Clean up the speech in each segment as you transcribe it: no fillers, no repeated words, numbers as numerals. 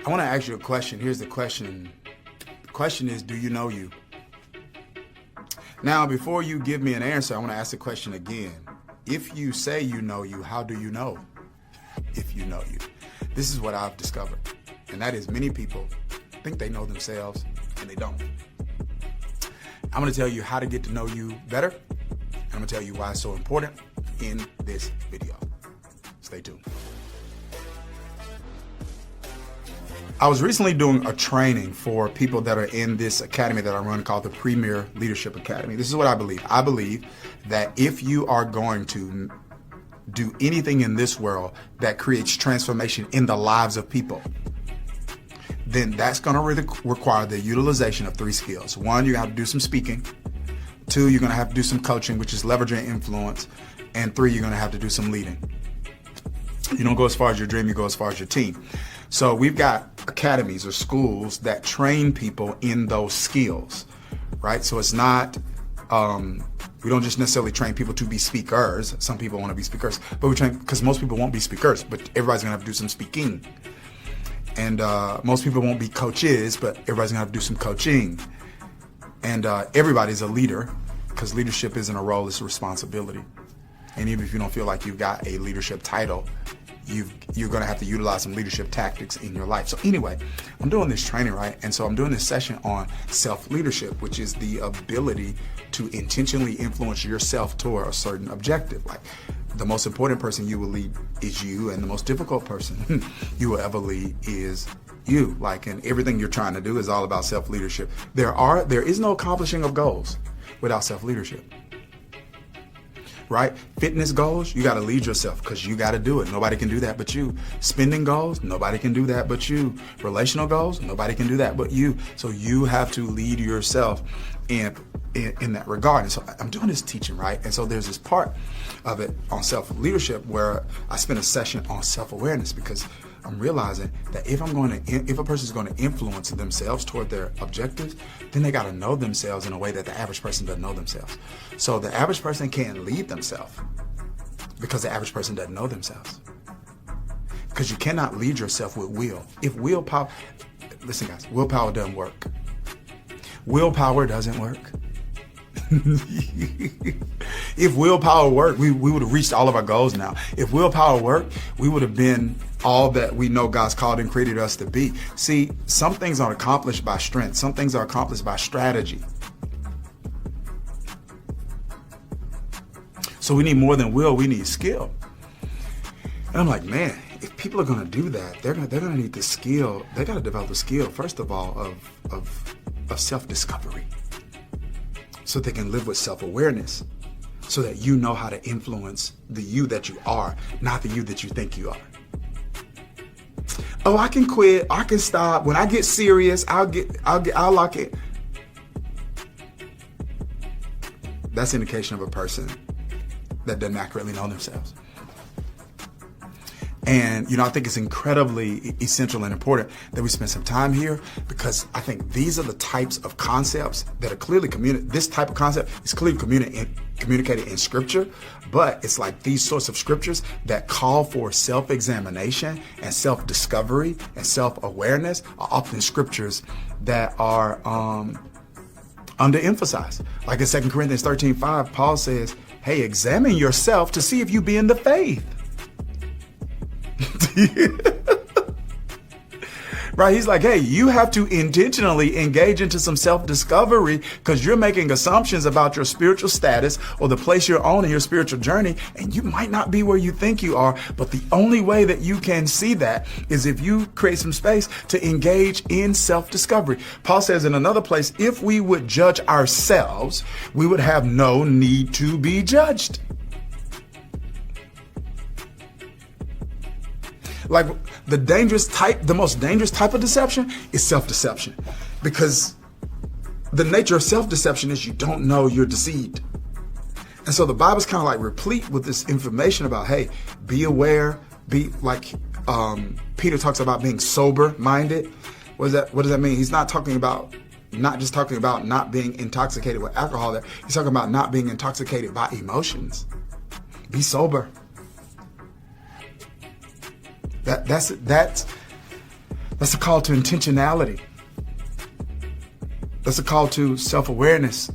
I want to ask you a question. Here's the question. The question is, do you know you? Now, before you give me an answer, I want to ask the question again. If you say you know you, how do you know if you know you? This is what I've discovered. And that is many people think they know themselves and they don't. I'm going to tell you how to get to know you better. And I'm going to tell you why it's so important in this video. Stay tuned. I was recently doing a training for people that are in this academy that I run called the Premier Leadership Academy. This is what I believe. I believe that if you are going to do anything in this world that creates transformation in the lives of people, then that's going to require the utilization of 3 skills. 1, you have to do some speaking. 2, you're going to have to do some coaching, which is leveraging influence. And 3, you're going to have to do some leading. You don't go as far as your dream, you go as far as your team. So we've got academies or schools that train people in those skills, right? So it's not, we don't just necessarily train people to be speakers. Some people want to be speakers, but we train, because most people won't be speakers, but everybody's going to have to do some speaking. And most people won't be coaches, but everybody's going to have to do some coaching. And everybody's a leader, because leadership isn't a role, it's a responsibility. And even if you don't feel like you've got a leadership title, you're going to have to utilize some leadership tactics in your life. So anyway, I'm doing this training, right? And so I'm doing this session on self-leadership, which is the ability to intentionally influence yourself toward a certain objective. Like, the most important person you will lead is you, and the most difficult person you will ever lead is you. Like, and everything you're trying to do is all about self-leadership. There is no accomplishing of goals without self-leadership. Right? Fitness goals, you got to lead yourself because you got to do it. Nobody can do that but you. Spending goals, nobody can do that but you. Relational goals, nobody can do that but you. So you have to lead yourself in that regard. And so I'm doing this teaching, right? And so there's this part of it on self-leadership where I spent a session on self-awareness, because I'm realizing that if a person is going to influence themselves toward their objectives, then they got to know themselves in a way that the average person doesn't know themselves. So the average person can't lead themselves because the average person doesn't know themselves. Because you cannot lead yourself with will. If willpower, listen guys, willpower doesn't work. Willpower doesn't work. If willpower worked, we would have reached all of our goals now. If willpower worked, we would have been all that we know God's called and created us to be. See, some things are accomplished by strength. Some things are accomplished by strategy. So we need more than will, we need skill. And I'm like, man, if people are going to do that, they're going to need the skill. They got to develop a skill, first of all, of self-discovery, so they can live with self-awareness, so that you know how to influence the you that you are, not the you that you think you are. Oh, I can quit. I can stop. When I get serious, I'll lock it. That's an indication of a person that doesn't accurately know themselves. And, I think it's incredibly essential and important that we spend some time here, because I think these are the types of concepts that are clearly communicated. This type of concept is clearly communicated in scripture, but it's like these sorts of scriptures that call for self-examination and self-discovery and self-awareness are often scriptures that are underemphasized. Like in 2 Corinthians 13:5, Paul says, hey, examine yourself to see if you be in the faith. Right? He's like, hey, you have to intentionally engage into some self-discovery, because you're making assumptions about your spiritual status or the place you're on in your spiritual journey, and you might not be where you think you are. But the only way that you can see that is if you create some space to engage in self-discovery. Paul says in another place, if we would judge ourselves, we would have no need to be judged. Like the most dangerous type of deception is self-deception, because the nature of self-deception is you don't know you're deceived. And so the Bible's kind of like replete with this information about, hey, be aware, be like, Peter talks about being sober-minded. What does that mean? He's not just talking about not being intoxicated with alcohol there. He's talking about not being intoxicated by emotions. Be sober. That's That's a call to intentionality. That's a call to self-awareness.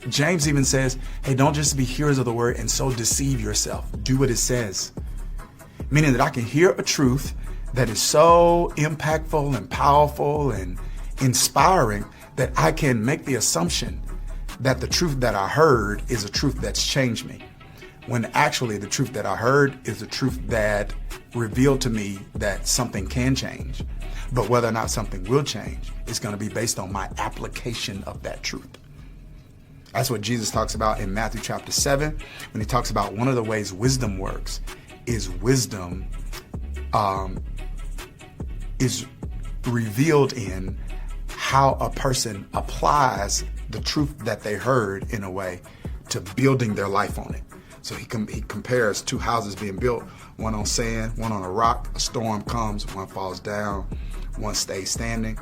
James even says, hey, don't just be hearers of the word and so deceive yourself. Do what it says. Meaning that I can hear a truth that is so impactful and powerful and inspiring that I can make the assumption that the truth that I heard is a truth that's changed me, when actually the truth that I heard is the truth that revealed to me that something can change. But whether or not something will change is going to be based on my application of that truth. That's what Jesus talks about in Matthew chapter 7, when he talks about one of the ways wisdom works is wisdom is revealed in how a person applies the truth that they heard in a way to building their life on it. So he compares two houses being built, one on sand, one on a rock. A storm comes, one falls down, one stays standing.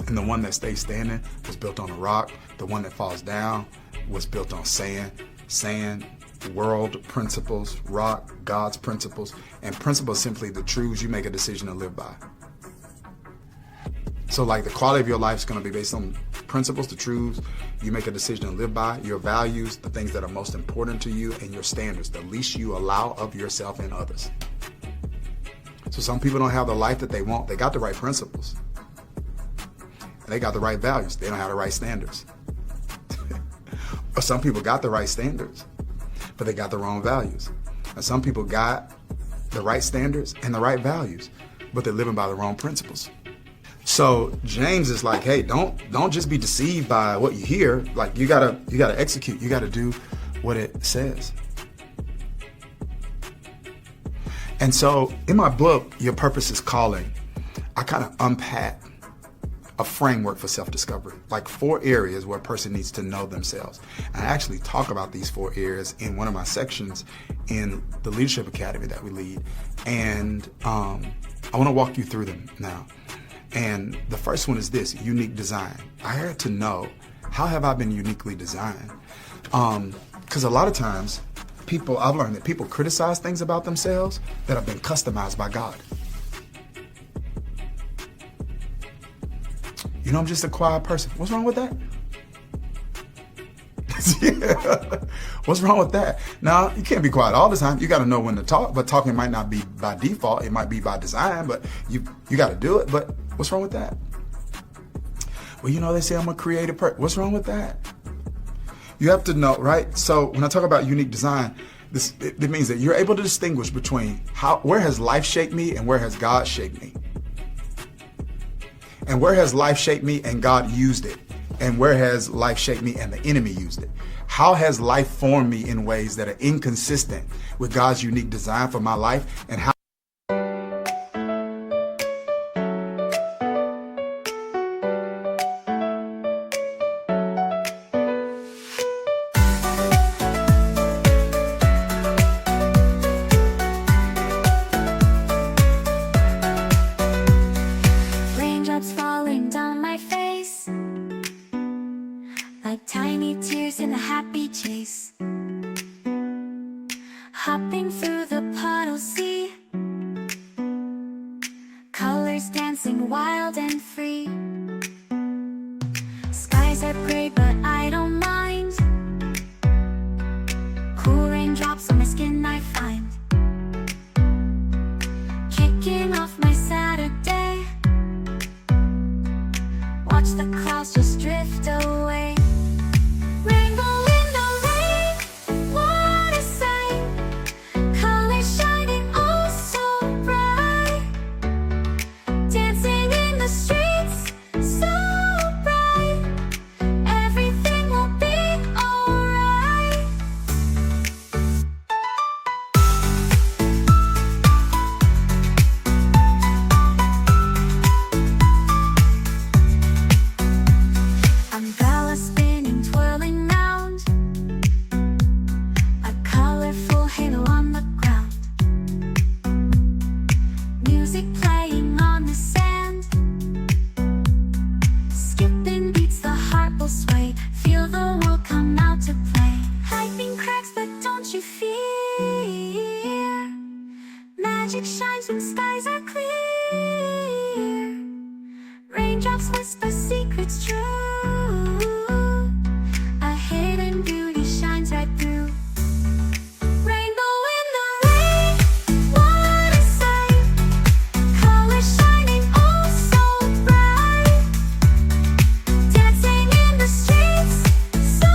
And the one that stays standing was built on a rock. The one that falls down was built on sand. Sand, world principles, rock, God's principles. And principles simply the truths you make a decision to live by. So like the quality of your life is going to be based on principles, the truths you make a decision to live by, your values, the things that are most important to you, and your standards, the least you allow of yourself and others. So some people don't have the life that they want. They got the right principles. And they got the right values. They don't have the right standards. Or some people got the right standards, but they got the wrong values. And some people got the right standards and the right values, but they're living by the wrong principles. So James is like, hey, don't just be deceived by what you hear. Like you gotta execute. You gotta do what it says. And so in my book, Your Purpose is Calling, I kind of unpack a framework for self-discovery, like 4 areas where a person needs to know themselves. And I actually talk about these 4 areas in one of my sections in the Leadership Academy that we lead. And I want to walk you through them now. And the first one is this: unique design. I had to know, how have I been uniquely designed? Because a lot of times I've learned that people criticize things about themselves that have been customized by God. You know, I'm just a quiet person. What's wrong with that? Yeah. What's wrong with that? Now, you can't be quiet all the time. You got to know when to talk, but talking might not be by default. It might be by design, but you got to do it. But what's wrong with that? Well, you know, they say I'm a creative person. What's wrong with that? You have to know, right? So when I talk about unique design, it means that you're able to distinguish between where has life shaped me and where has God shaped me. And where has life shaped me and God used it? And where has life shaped me and the enemy used it? How has life formed me in ways that are inconsistent with God's unique design for my life? And how raindrops falling down my face, like tiny tears in a happy chase, hopping through the puddle sea, colors dancing wild and free. Skies are gray but I don't mind, cool raindrops on my skin I find, kicking off my Saturday, watch the clouds just drift away. Rainbow in the rain, what a sight, colors shining oh so bright, dancing in the streets so bright, everything will be alright. Umbrella spinning, twirling round, a colorful halo on the ground, music playing on the sand, skipping beats, the heart will sway, feel the world come out to play. Lightning cracks but don't you fear, magic shines when skies are clear. Clouds whisper secrets true. A hidden beauty shines right through. Rainbow in the rain, what a sight. Colors shining oh so bright. Dancing in the streets, so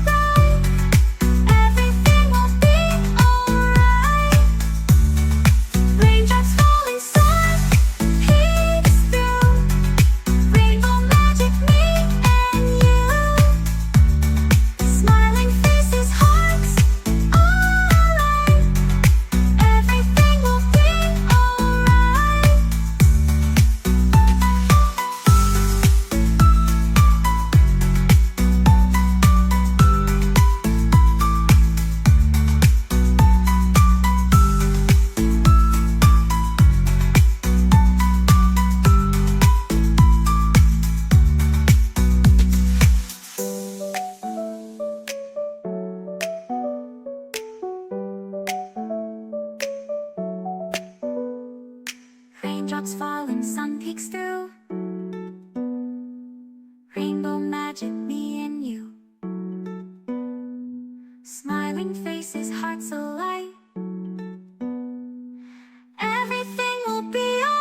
bright. Everything will be alright. Raindrops falling soft, peeks through. Rainbow magic, me and you. Smiling faces, hearts, alright. Everything will be alright. Raindrops falling, sun peeks through. Rainbow magic, me and you. Smiling faces, hearts alight. Everything will be alright.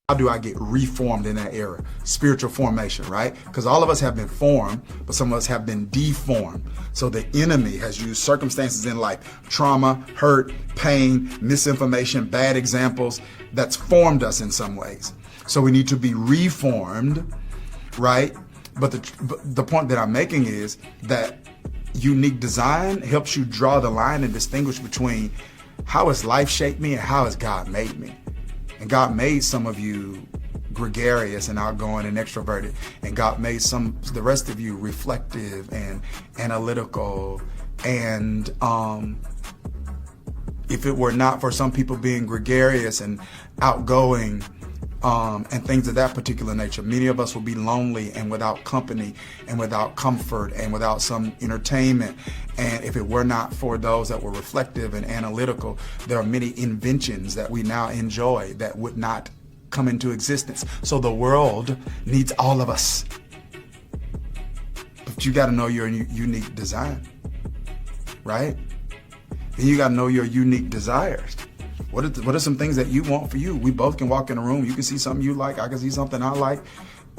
How do I get reformed in that era? Spiritual formation, right? Because all of us have been formed, but some of us have been deformed. So the enemy has used circumstances in life, trauma, hurt, pain, misinformation, bad examples, that's formed us in some ways. So we need to be reformed, right? But the point that I'm making is that unique design helps you draw the line and distinguish between how has life shaped me and how has God made me. And God made some of you gregarious and outgoing and extroverted. And God made the rest of you reflective and analytical. And if it were not for some people being gregarious and outgoing and things of that particular nature, many of us will be lonely and without company and without comfort and without some entertainment. And if it were not for those that were reflective and analytical, there are many inventions that we now enjoy that would not come into existence. So the world needs all of us. But you got to know your unique design, right? Then you got to know your unique desires. What are some things that you want for you? We both can walk in a room. You can see something you like. I can see something I like.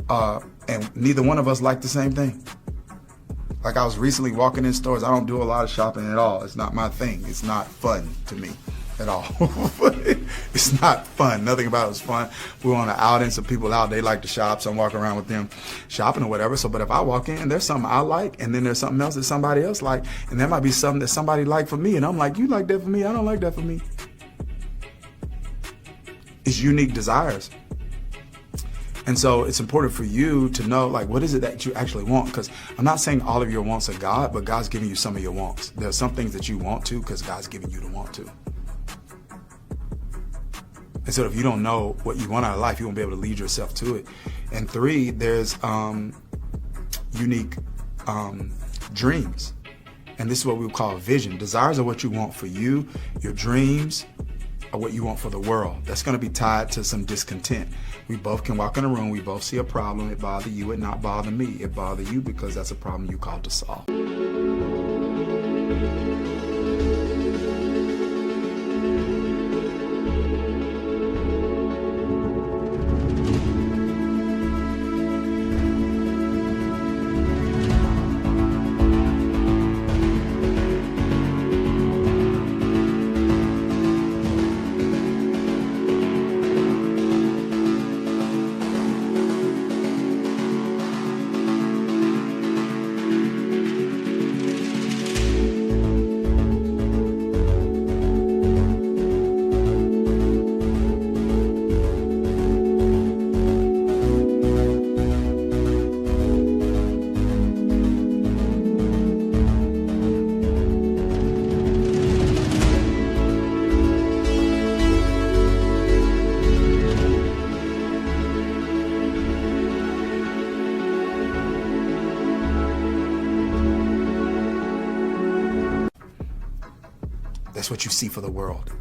And neither one of us like the same thing. Like I was recently walking in stores. I don't do a lot of shopping at all. It's not my thing. It's not fun to me at all. It's not fun. Nothing about it is fun. We were on an outing. Some people out, they like to shop. So I'm walking around with them shopping or whatever. So, but if I walk in, there's something I like, and then there's something else that somebody else like, and there might be something that somebody like for me. And I'm like, you like that for me? I don't like that for me. It's unique desires. And so it's important for you to know, like, what is it that you actually want? Because I'm not saying all of your wants are God, but God's giving you some of your wants. There are some things that you want to because God's giving you the want to. And so if you don't know what you want out of life, you won't be able to lead yourself to it. And 3, there's unique dreams. And this is what we would call vision. Desires are what you want for you. Your dreams are what you want for the world. That's going to be tied to some discontent. We both can walk in a room. We both see a problem. It bother you. It not bother me. It bother you because that's a problem you called to solve. That's what you see for the world.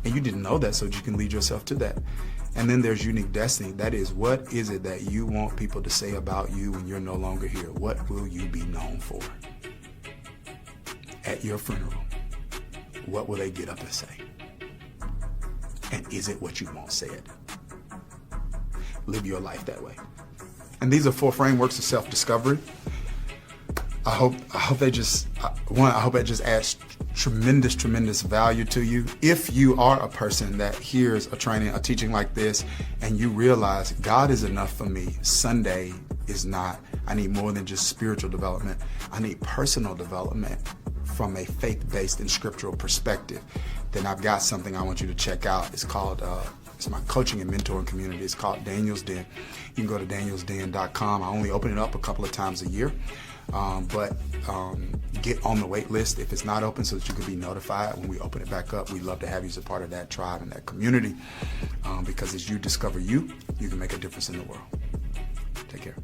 And you didn't know that, so you can lead yourself to that. And then there's unique destiny. That is, what is it that you want people to say about you when you're no longer here? What will you be known for? At your funeral, what will they get up and say? And is it what you want said? Live your life that way. And these are 4 frameworks of self-discovery. I hope they just, I hope it just adds tremendous value to you. If you are a person that hears a training, a teaching like this, and you realize God is enough for me, Sunday is not. I need more than just spiritual development. I need personal development from a faith-based and scriptural perspective. Then I've got something I want you to check out. It's called, it's my coaching and mentoring community. It's called Daniels Den. You can go to danielsden.com. I only open it up a couple of times a year. But get on the wait list if it's not open so that you can be notified when we open it back up. We'd love to have you as a part of that tribe and that community because as you discover you can make a difference in the world. Take care.